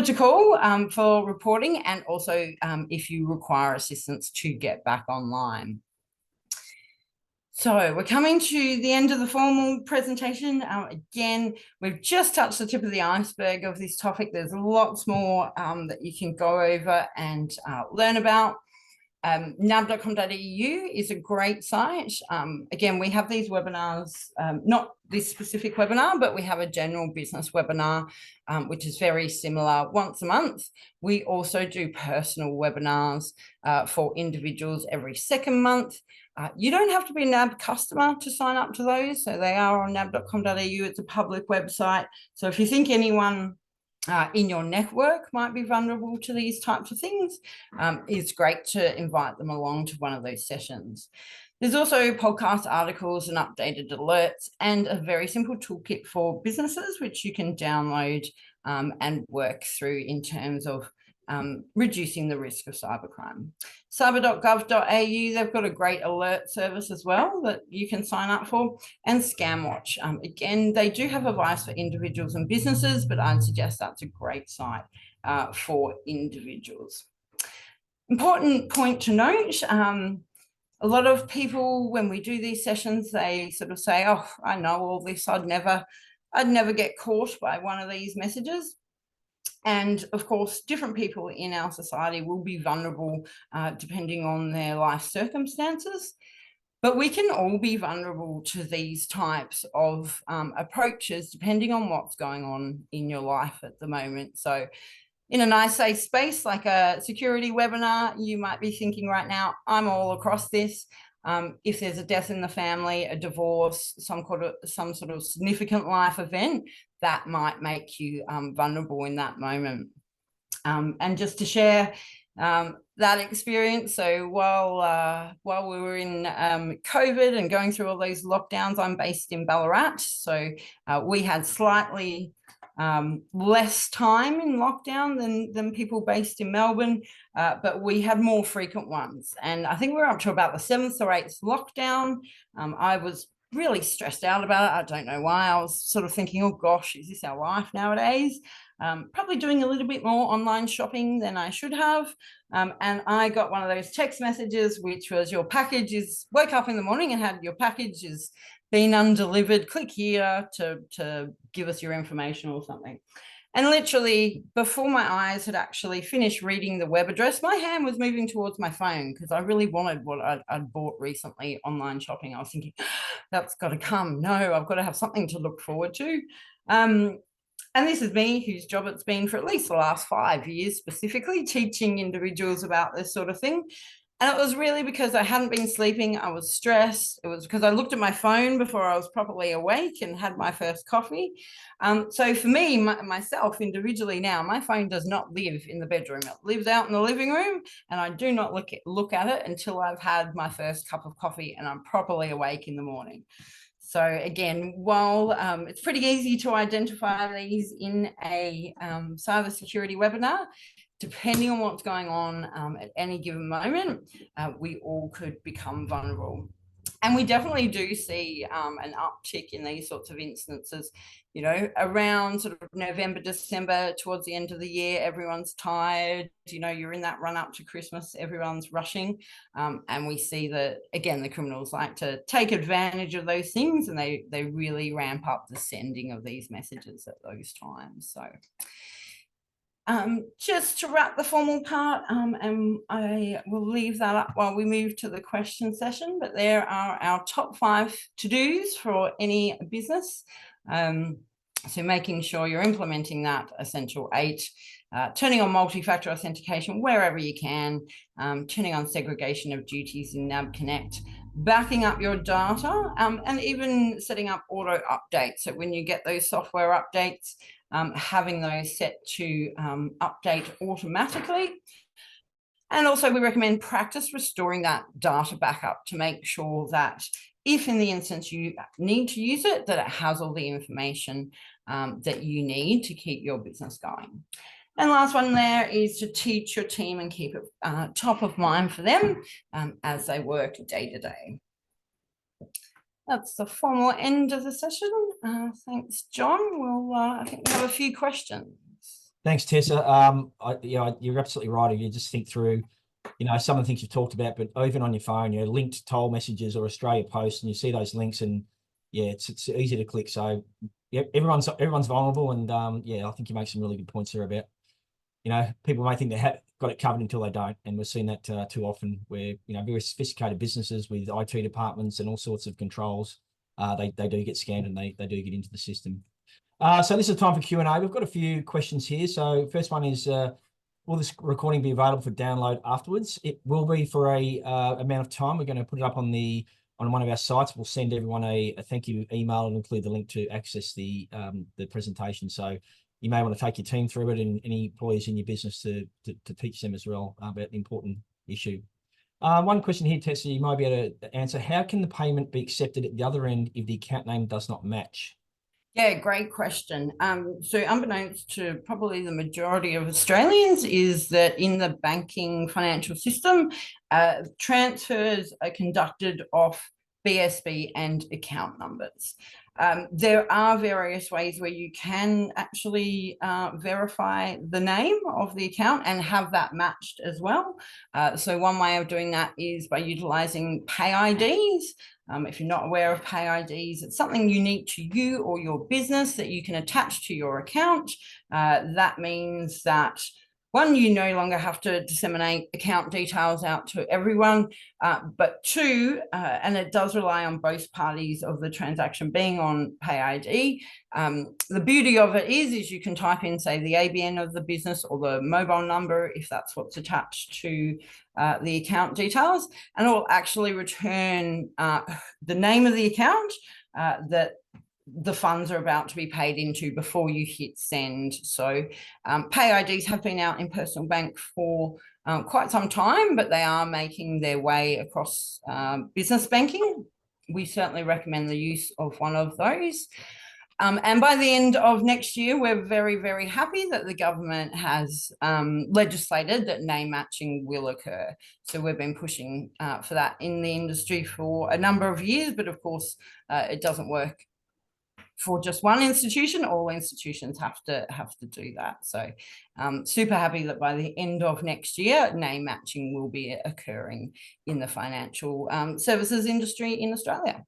to call for reporting, and also if you require assistance to get back online. So we're coming to the end of the formal presentation. Again, we've just touched the tip of the iceberg of this topic. There's lots more that you can go over and learn about. NAB.com.au is a great site. Again, we have these webinars, not this specific webinar, but we have a general business webinar, which is very similar once a month. We also do personal webinars for individuals every second month. You don't have to be a NAB customer to sign up to those. So they are on nab.com.au. It's a public website. So if you think anyone in your network might be vulnerable to these types of things, it's great to invite them along to one of those sessions. There's also podcast articles and updated alerts, and a very simple toolkit for businesses, which you can download and work through in terms of reducing the risk of cybercrime. Cyber.gov.au, they've got a great alert service as well that you can sign up for. And Scamwatch, again, they do have advice for individuals and businesses, but I'd suggest that's a great site for individuals. Important point to note, a lot of people, when we do these sessions, they sort of say, oh, I know all this, I'd never get caught by one of these messages. And of course, different people in our society will be vulnerable depending on their life circumstances. But we can all be vulnerable to these types of approaches depending on what's going on in your life at the moment. So in a nice safe space like a security webinar, you might be thinking right now, I'm all across this. If there's a death in the family, a divorce, some sort of significant life event, that might make you vulnerable in that moment. And just to share that experience, so while we were in COVID and going through all these lockdowns, I'm based in Ballarat, so we had slightly less time in lockdown than people based in Melbourne, but we had more frequent ones. And I think we were up to about the 7th or 8th lockdown. I was really stressed out about it. I don't know why. I was sort of thinking, oh gosh, is this our life nowadays? Probably doing a little bit more online shopping than I should have. And I got one of those text messages, which was your package is, woke up in the morning and had your package is been undelivered. Click here to give us your information or something. And literally before my eyes had actually finished reading the web address, my hand was moving towards my phone because I really wanted what I'd bought recently online shopping. I was thinking, that's got to come. No, I've got to have something to look forward to. And this is me, whose job it's been for at least the last 5 years, specifically teaching individuals about this sort of thing. And it was really because I hadn't been sleeping. I was stressed. It was because I looked at my phone before I was properly awake and had my first coffee. So for me, myself individually now, my phone does not live in the bedroom. It lives out in the living room, and I do not look at it until I've had my first cup of coffee and I'm properly awake in the morning. So again, while it's pretty easy to identify these in a cybersecurity webinar, depending on what's going on at any given moment, we all could become vulnerable. And we definitely do see an uptick in these sorts of instances, you know, around sort of November, December, towards the end of the year, everyone's tired, you know, you're in that run up to Christmas, everyone's rushing. And we see that, again, the criminals like to take advantage of those things, and they really ramp up the sending of these messages at those times. So just to wrap the formal part, and I will leave that up while we move to the question session, but there are our top 5 to-dos for any business. So making sure you're implementing that essential 8, turning on multi-factor authentication wherever you can, turning on segregation of duties in NAB Connect, backing up your data, and even setting up auto updates. So when you get those software updates, having those set to update automatically. And also we recommend practice restoring that data backup to make sure that if in the instance you need to use it, that it has all the information that you need to keep your business going. And last one there is to teach your team and keep it top of mind for them as they work day to day. That's the formal end of the session. Thanks, John. We'll, I think we have a few questions. Thanks, Tessa. You're absolutely right. If you just think through, you know, some of the things you've talked about, but even on your phone, you know, linked toll messages or Australia Post, and you see those links, and yeah, it's easy to click. So yeah, everyone's vulnerable, and yeah, I think you make some really good points there about, you know, people may think they have got it covered until they don't, and we're seeing that too often, where, you know, very sophisticated businesses with IT departments and all sorts of controls, they do get scanned, and they do get into the system. So this is time for Q&A. We've got a few questions here. So first one is, will this recording be available for download afterwards? It will be for a amount of time. We're going to put it up on one of our sites. We'll send everyone a thank you email and include the link to access the presentation. So you may want to take your team through it, and any employees in your business to teach them as well about the important issue. One question here, Tessa, you might be able to answer. How can the payment be accepted at the other end if the account name does not match? Yeah, great question. So unbeknownst to probably the majority of Australians is that in the banking financial system, transfers are conducted off BSB and account numbers. There are various ways where you can actually verify the name of the account and have that matched as well. So one way of doing that is by utilising pay IDs. If you're not aware of pay IDs, it's something unique to you or your business that you can attach to your account. That means that one, you no longer have to disseminate account details out to everyone, but two, and it does rely on both parties of the transaction being on pay ID. The beauty of it is you can type in, say, the ABN of the business or the mobile number, if that's what's attached to the account details, and it will actually return the name of the account that the funds are about to be paid into before you hit send. So pay IDs have been out in personal bank for quite some time, but they are making their way across business banking. We certainly recommend the use of one of those. And by the end of next year, we're very, very happy that the government has legislated that name matching will occur. So we've been pushing for that in the industry for a number of years, but of course, it doesn't work for just one institution. All institutions have to do that. So super happy that by the end of next year, name matching will be occurring in the financial services industry in Australia.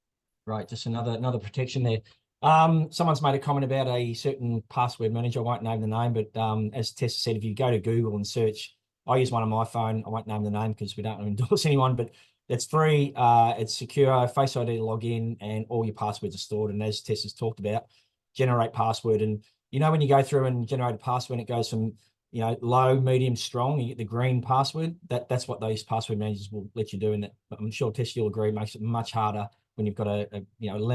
Right, just another protection there. Someone's made a comment about a certain password manager. I won't name the name, but as Tessa said, if you go to Google and search, I use one on my phone. I won't name the name because we don't endorse anyone, but it's free, it's secure, Face ID to log in, and all your passwords are stored. And as Tessa's talked about, generate password. And you know, when you go through and generate a password, it goes from low, medium, strong. You get the green password. That's what those password managers will let you do. And that, I'm sure Tessa, you'll agree, makes it much harder when you've got a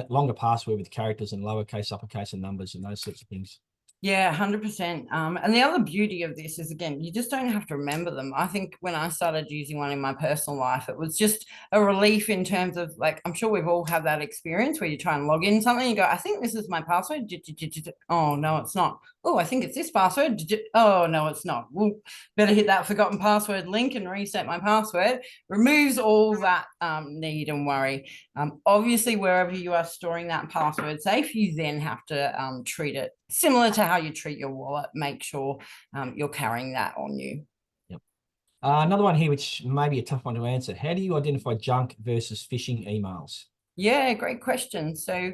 longer password with characters and lowercase, uppercase, and numbers and those sorts of things. Yeah, 100%. And the other beauty of this is, again, you just don't have to remember them. I think when I started using one in my personal life, it was just a relief in terms of, like, I'm sure we've all had that experience where you try and log in something, you go, I think this is my password. Oh, no, it's not. Oh, I think it's this password. Oh, no, it's not. Well, better hit that forgotten password link and reset my password. Removes all that need and worry. Obviously, wherever you are storing that password safe, you then have to treat it similar to how you treat your wallet. Make sure you're carrying that on you. Yep. Another one here, which may be a tough one to answer. How do you identify junk versus phishing emails? Yeah, great question. So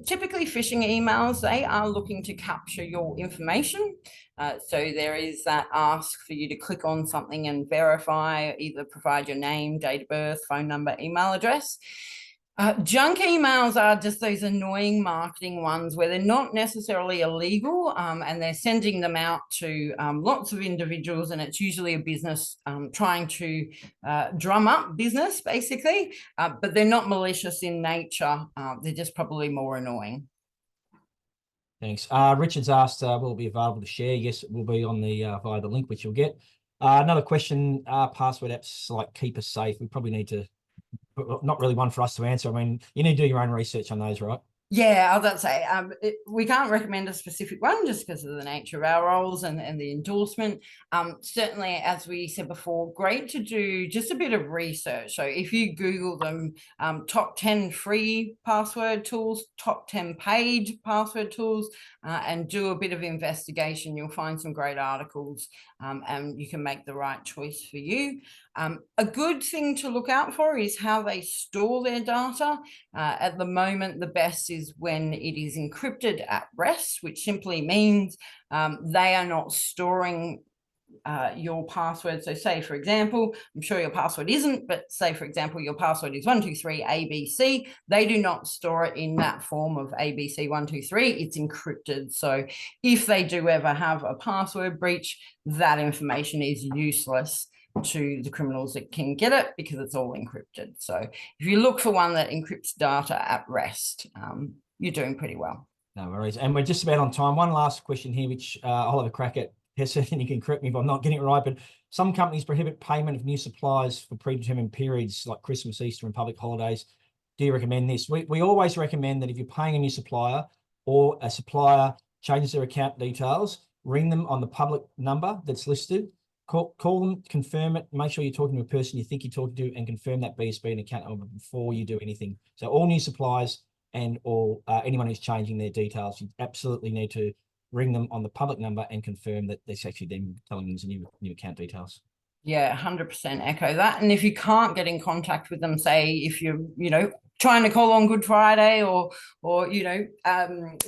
typically phishing emails, they are looking to capture your information. So there is that ask for you to click on something and verify, either provide your name, date of birth, phone number, email address. Junk emails are just those annoying marketing ones where they're not necessarily illegal and they're sending them out to lots of individuals, and it's usually a business trying to drum up business, basically, but they're not malicious in nature. They're just probably more annoying. Thanks. Richard's asked, will it be available to share? Yes, it will be on the via the link, which you'll get. Another question, password apps like keep us safe? We probably need to, not really one for us to answer. I mean, you need to do your own research on those, right? Yeah, I was about to say, we can't recommend a specific one just because of the nature of our roles and the endorsement. Certainly, as we said before, great to do just a bit of research. So if you Google them, top 10 free password tools, top 10 paid password tools, and do a bit of investigation, you'll find some great articles and you can make the right choice for you. A good thing to look out for is how they store their data. At the moment, the best is when it is encrypted at rest, which simply means they are not storing your password. So say, for example, I'm sure your password isn't, but say, for example, your password is 123 ABC. They do not store it in that form of ABC 123. It's encrypted. So if they do ever have a password breach, that information is useless to the criminals that can get it because it's all encrypted. So if you look for one that encrypts data at rest, you're doing pretty well. No worries. And we're just about on time. One last question here, which I'll have a crack at. Tessa, and you can correct me if I'm not getting it right, but some companies prohibit payment of new suppliers for predetermined periods like Christmas, Easter, and public holidays. Do you recommend this? We always recommend that if you're paying a new supplier or a supplier changes their account details, ring them on the public number that's listed. Call them, confirm it, make sure you're talking to a person you think you're talking to, and confirm that BSB and account number before you do anything. So all new suppliers and all anyone who's changing their details, you absolutely need to ring them on the public number and confirm that it's actually them telling them there's new account details. Yeah, 100% echo that. And if you can't get in contact with them, say if you're, trying to call on Good Friday or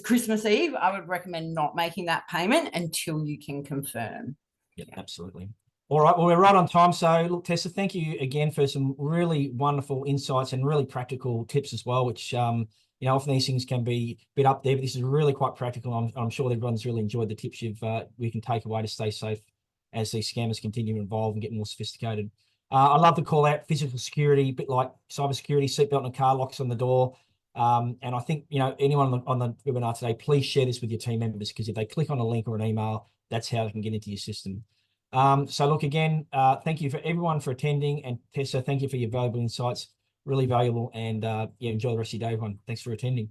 Christmas Eve, I would recommend not making that payment until you can confirm. Yeah, absolutely. All right, well, we're right on time. So look, Tessa, thank you again for some really wonderful insights and really practical tips as well, which, often these things can be a bit up there, but this is really quite practical. I'm sure everyone's really enjoyed the tips we can take away to stay safe as these scammers continue to evolve and get more sophisticated. I love to call out physical security, a bit like cybersecurity, seatbelt and car locks on the door. And I think, anyone on the webinar today, please share this with your team members, because if they click on a link or an email, that's how they can get into your system. So look, again, thank you for everyone for attending, and Tessa, thank you for your valuable insights, really valuable, and enjoy the rest of your day, everyone. Thanks for attending.